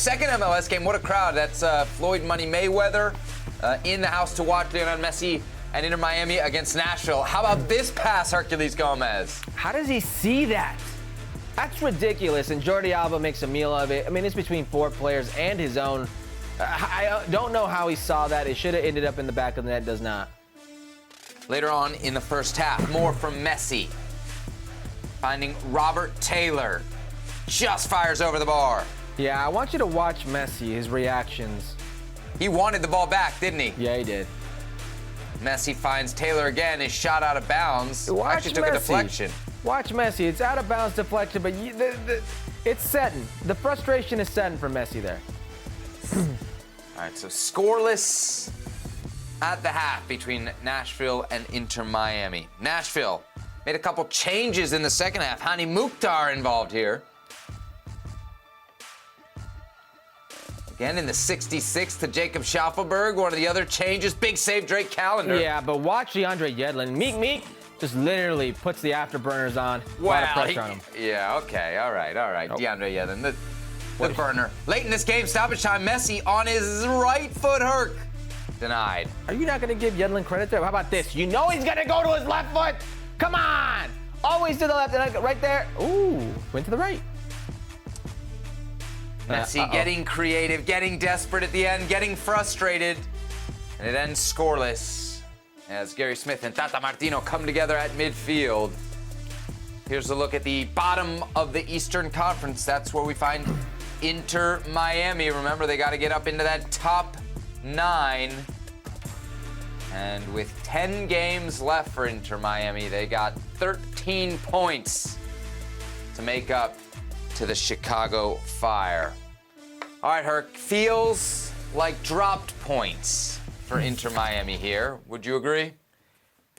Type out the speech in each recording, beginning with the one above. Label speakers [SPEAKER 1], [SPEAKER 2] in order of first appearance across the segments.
[SPEAKER 1] second MLS game, what a crowd. That's Floyd Money Mayweather in the house to watch Lionel Messi and Inter Miami against Nashville. How about this pass, Herculez Gomez?
[SPEAKER 2] How does he see that? That's ridiculous, and Jordi Alba makes a meal of it. I mean, it's between 4 players and his own. I don't know how he saw that. It should have ended up in the back of the net. Does not.
[SPEAKER 1] Later on in the first half, more from Messi. Finding Robert Taylor. Just fires over the bar.
[SPEAKER 2] Yeah, I want you to watch Messi, his reactions.
[SPEAKER 1] He wanted the ball back, didn't he?
[SPEAKER 2] Yeah, he did.
[SPEAKER 1] Messi finds Taylor again. His shot out of bounds.
[SPEAKER 2] Watch
[SPEAKER 1] Actually took
[SPEAKER 2] Messi.
[SPEAKER 1] a deflection.
[SPEAKER 2] Watch Messi. It's out of bounds deflection, but it's setting. The frustration is setting for Messi there.
[SPEAKER 1] All right, so scoreless at the half between Nashville and Inter Miami. Nashville made a couple changes in the second half. Hani Mukhtar involved here. Again in the 66th to Jacob Schaufelberg. One of the other changes. Big save, Drake Callender.
[SPEAKER 2] Yeah, but watch DeAndre Yedlin. Meek just literally puts the afterburners on. A lot of pressure on him.
[SPEAKER 1] Yeah, okay, all right. Nope. DeAndre Yedlin, the burner. Late in this game, stoppage time, Messi on his right foot, Herc. Denied.
[SPEAKER 2] Are you not going to give Yedlin credit there? How about this? You know he's going to go to his left foot. Come on. Always to the left. Right there. Ooh, went to the right.
[SPEAKER 1] Messi getting creative, getting desperate at the end, getting frustrated. And it ends scoreless as Gary Smith and Tata Martino come together at midfield. Here's a look at the bottom of the Eastern Conference. That's where we find Inter Miami. Remember, they got to get up into that top 9. And with 10 games left for Inter Miami, they got 13 points to make up to the Chicago Fire. All right, Herc, feels like dropped points for Inter Miami here. Would you agree?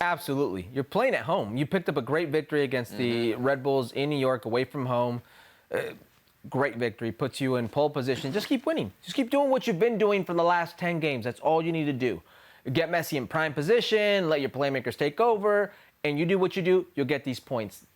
[SPEAKER 2] Absolutely. You're playing at home. You picked up a great victory against the Red Bulls in New York, away from home. Great victory. Puts you in pole position. Just keep winning. Just keep doing what you've been doing for the last 10 games. That's all you need to do. Get Messi in prime position, let your playmakers take over, and you do what you do, you'll get these points.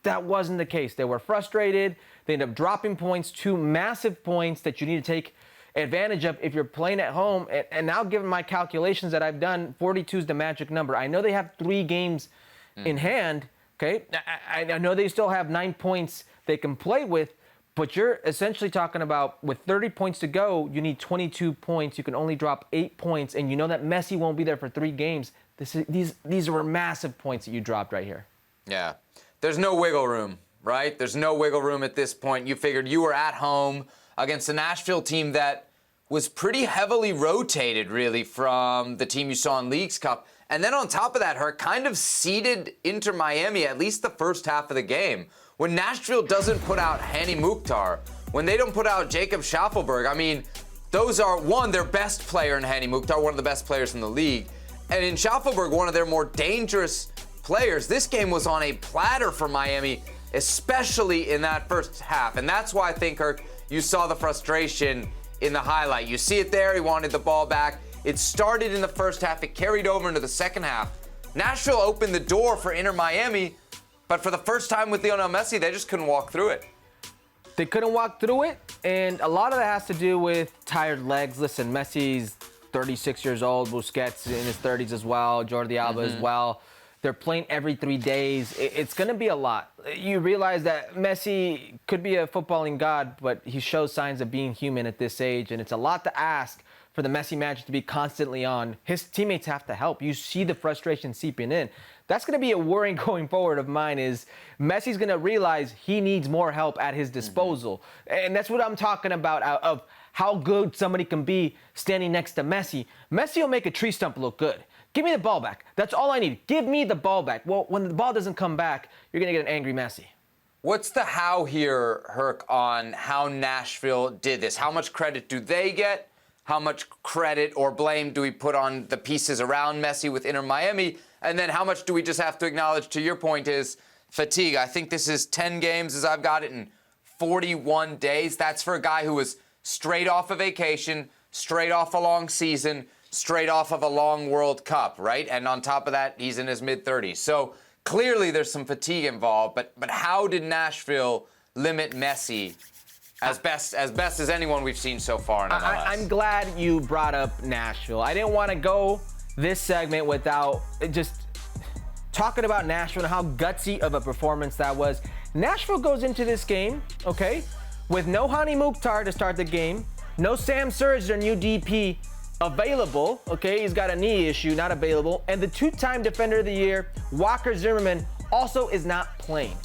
[SPEAKER 2] That wasn't the case. They were frustrated. They ended up dropping points, 2 massive points that you need to take advantage of if you're playing at home. And now, given my calculations that I've done, 42 is the magic number. I know they have 3 games in hand, okay? I know they still have 9 points they can play with, but you're essentially talking about with 30 points to go, you need 22 points. You can only drop 8 points, and you know that Messi won't be there for 3 games. These were massive points that you dropped right here.
[SPEAKER 1] Yeah. There's no wiggle room, right? There's no wiggle room at this point. You figured you were at home against a Nashville team that was pretty heavily rotated, really, from the team you saw in Leagues Cup. And then on top of that, Herc kind of seeded Inter Miami at least the first half of the game. When Nashville doesn't put out Hani Mukhtar, when they don't put out Jacob Schaufelberg, I mean, those are, one, their best player in Hani Mukhtar, one of the best players in the league, and in Schaufelberg, one of their more dangerous players. This game was on a platter for Miami, especially in that first half. And that's why I think, Herc, you saw the frustration in the highlight. You see it there. He wanted the ball back. It started in the first half. It carried over into the second half. Nashville opened the door for Inter Miami, but for the first time with Lionel Messi, they just couldn't walk through it.
[SPEAKER 2] They couldn't walk through it, and a lot of that has to do with tired legs. Listen, Messi's 36 years old. Busquets in his 30s as well. Jordi Alba as well. They're playing every 3 days. It's going to be a lot. You realize that Messi could be a footballing god, but he shows signs of being human at this age, and it's a lot to ask for the Messi magic to be constantly on. His teammates have to help. You see the frustration seeping in. That's going to be a worry going forward of mine is Messi's going to realize he needs more help at his disposal. And that's what I'm talking about of how good somebody can be standing next to Messi. Messi will make a tree stump look good. Give me the ball back. That's all I need. Give me the ball back. Well, when the ball doesn't come back, you're going to get an angry Messi.
[SPEAKER 1] What's the how here, Herc, on how Nashville did this? How much credit do they get? How much credit or blame do we put on the pieces around Messi with Inter Miami? And then how much do we just have to acknowledge, to your point, is fatigue? I think this is 10 games as I've got it in 41 days. That's for a guy who was straight off a vacation, straight off a long season, straight off of a long World Cup, right? And on top of that, he's in his mid-30s. So clearly there's some fatigue involved, but how did Nashville limit Messi As best as anyone we've seen so far in MLS.
[SPEAKER 2] I'm glad you brought up Nashville. I didn't want to go this segment without just talking about Nashville and how gutsy of a performance that was. Nashville goes into this game, okay, with no Hani Mukhtar to start the game, no Sam Surge, their new DP, available, okay, he's got a knee issue, not available, and the two-time Defender of the Year, Walker Zimmerman, also is not playing.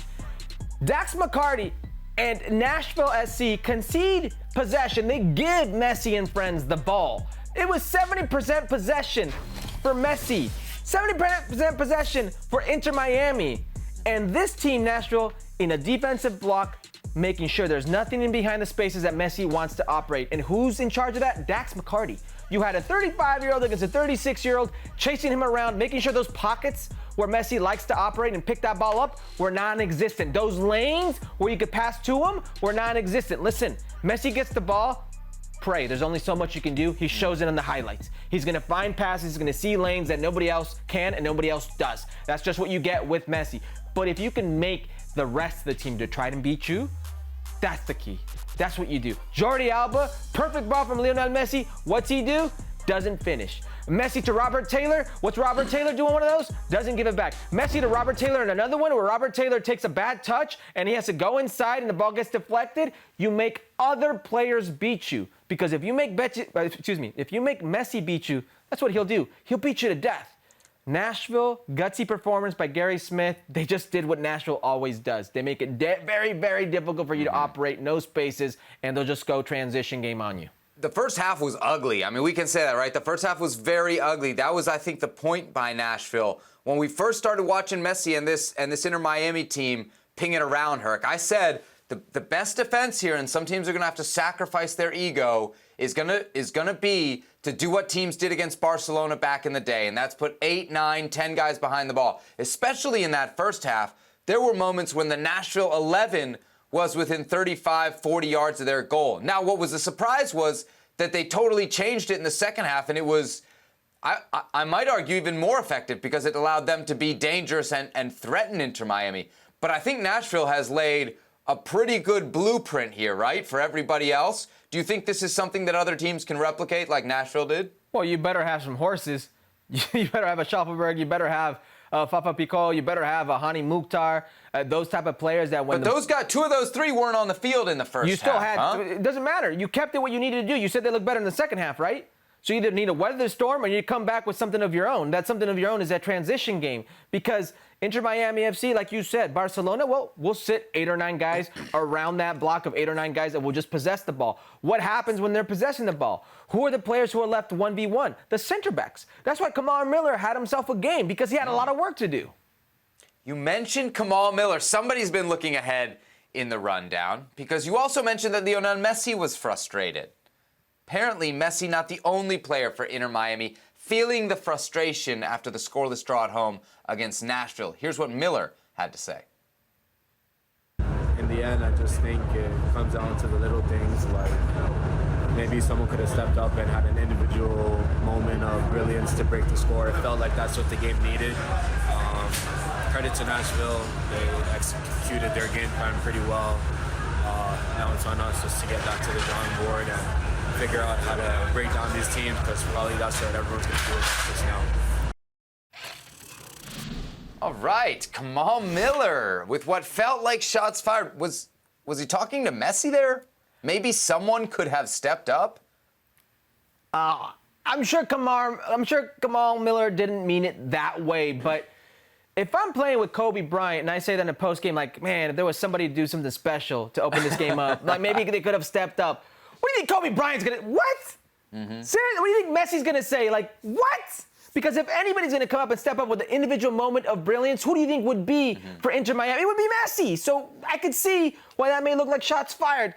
[SPEAKER 2] Dax McCarty and Nashville SC concede possession. They give Messi and friends the ball. It was 70% possession for Messi, 70% possession for Inter Miami. And this team, Nashville, in a defensive block, making sure there's nothing in behind the spaces that Messi wants to operate. And who's in charge of that? Dax McCarty. You had a 35-year-old against a 36-year-old chasing him around, making sure those pockets where Messi likes to operate and pick that ball up were non-existent. Those lanes where you could pass to him were non-existent. Listen, Messi gets the ball, pray. There's only so much you can do. He shows it in the highlights. He's going to find passes. He's going to see lanes that nobody else can and nobody else does. That's just what you get with Messi. But if you can make the rest of the team to try and beat you, that's the key. That's what you do. Jordi Alba, perfect ball from Lionel Messi. What's he do? Doesn't finish. Messi to Robert Taylor. What's Robert Taylor doing one of those? Doesn't give it back. Messi to Robert Taylor and another one where Robert Taylor takes a bad touch and he has to go inside and the ball gets deflected. You make other players beat you. Because if you make Messi beat you, that's what he'll do. He'll beat you to death. Nashville, gutsy performance by Gary Smith. They just did what Nashville always does. They make it very, very difficult for you to operate, no spaces, and they'll just go transition game on you.
[SPEAKER 1] The first half was ugly. I mean, we can say that, right? The first half was very ugly. That was, I think, the point by Nashville. When we first started watching Messi and this Inter Miami team ping it around, Herc, I said the best defense here, and some teams are going to have to sacrifice their ego, is gonna be to do what teams did against Barcelona back in the day, and that's put 8, 9, 10 guys behind the ball. Especially in that first half, there were moments when the Nashville 11 was within 35, 40 yards of their goal. Now, what was a surprise was that they totally changed it in the second half, and it was, I might argue, even more effective because it allowed them to be dangerous and threaten Inter Miami. But I think Nashville has laid a pretty good blueprint here, right, for everybody else. Do you think this is something that other teams can replicate like Nashville did?
[SPEAKER 2] Well, you better have some horses. You better have a Schaffelberg. You better have Fafa Picot. You better have a Hani Mukhtar. Those type of players that when
[SPEAKER 1] two of those three weren't on the field in the first half.
[SPEAKER 2] You still had,
[SPEAKER 1] huh?
[SPEAKER 2] It doesn't matter. You kept it what you needed to do. You said they look better in the second half, right? So you either need to weather the storm or you need to come back with something of your own. That something of your own is that transition game. Because Inter Miami FC, like you said, Barcelona, well, we'll sit 8 or 9 guys around that block of 8 or 9 guys that will just possess the ball. What happens when they're possessing the ball? Who are the players who are left 1v1? The center backs. That's why Kamal Miller had himself a game, because he had a lot of work to do.
[SPEAKER 1] You mentioned Kamal Miller. Somebody's been looking ahead in the rundown, because you also mentioned that Lionel Messi was frustrated. Apparently, Messi not the only player for Inter Miami feeling the frustration after the scoreless draw at home against Nashville. Here's what Miller had to say.
[SPEAKER 3] In the end, I just think it comes down to the little things, like maybe someone could have stepped up and had an individual moment of brilliance to break the score. It felt like that's what the game needed. Credit to Nashville, they executed their game plan pretty well. Now it's on us just to get back to the drawing board and figure out how to break down these teams, because probably that's what everyone's going to do just now.
[SPEAKER 1] All right, Kamal Miller with what felt like shots fired. Was he talking to Messi there? Maybe someone could have stepped up?
[SPEAKER 2] I'm sure Kamal Miller didn't mean it that way, but if I'm playing with Kobe Bryant and I say that in a post game, like, man, if there was somebody to do something special to open this game up, like maybe they could have stepped up. What do you think Kobe Bryant's gonna? What? Seriously, what do you think Messi's gonna say? Like, what? Because if anybody's gonna come up and step up with an individual moment of brilliance, who do you think would be for Inter Miami? It would be Messi. So I could see why that may look like shots fired.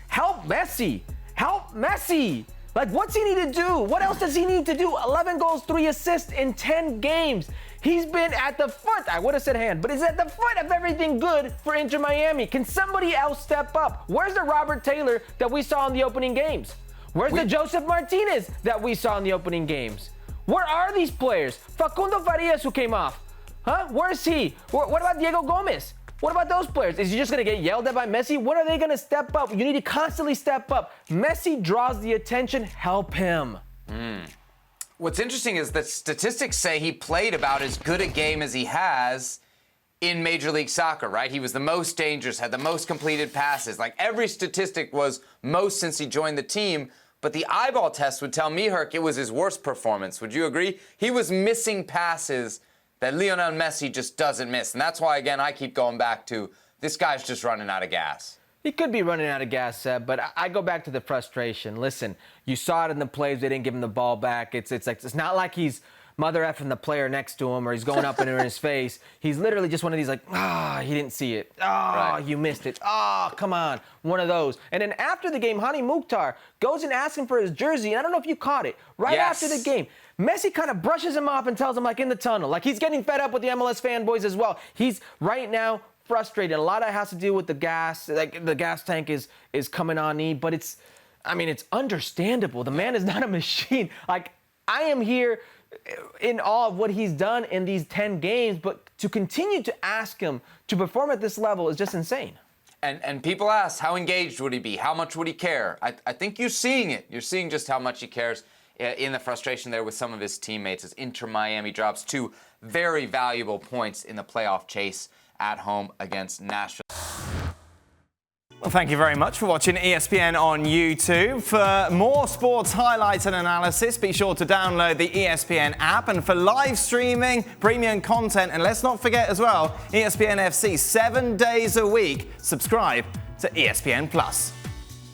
[SPEAKER 2] Help Messi. Help Messi. Like, what's he need to do? What else does he need to do? 11 goals, 3 assists in 10 games. He's been at the front. I would have said hand, but he's at the front of everything good for Inter Miami. Can somebody else step up? Where's the Robert Taylor that we saw in the opening games? Where's the Joseph Martinez that we saw in the opening games? Where are these players? Facundo Farias, who came off. Huh? Where's he? What about Diego Gomez? What about those players? Is he just going to get yelled at by Messi? When are they going to step up? You need to constantly step up. Messi draws the attention. Help him.
[SPEAKER 1] What's interesting is that statistics say he played about as good a game as he has in Major League Soccer, right? He was the most dangerous, had the most completed passes. Like, every statistic was most since he joined the team. But the eyeball test would tell me, Herc, it was his worst performance. Would you agree? He was missing passes that Lionel Messi just doesn't miss. And that's why, again, I keep going back to this guy's just running out of gas.
[SPEAKER 2] He could be running out of gas, Seb, but I go back to the frustration. Listen, you saw it in the plays. They didn't give him the ball back. It's not like he's mother effing the player next to him or he's going up in his face. He's literally just one of these like, he didn't see it.
[SPEAKER 1] Right.
[SPEAKER 2] You missed it. Come on. One of those. And then after the game, Hani Mukhtar goes and asks him for his jersey. And I don't know if you caught it. Right
[SPEAKER 1] Yes.
[SPEAKER 2] after the game, Messi kind of brushes him off and tells him, like, in the tunnel. Like, he's getting fed up with the MLS fanboys as well. He's right now frustrated. A lot of it has to do with the gas. Like, the gas tank is coming on E. But it's understandable. The man is not a machine. Like, I am here in awe of what he's done in these 10 games, but to continue to ask him to perform at this level is just insane.
[SPEAKER 1] And people ask, how engaged would he be? How much would he care? I think you're seeing it. You're seeing just how much he cares in the frustration there with some of his teammates as Inter Miami drops 2 very valuable points in the playoff chase at home against Nashville.
[SPEAKER 4] Well, thank you very much for watching ESPN on YouTube. For more sports highlights and analysis, be sure to download the ESPN app. And for live streaming, premium content, and let's not forget as well, ESPN FC 7 days a week. Subscribe to ESPN Plus.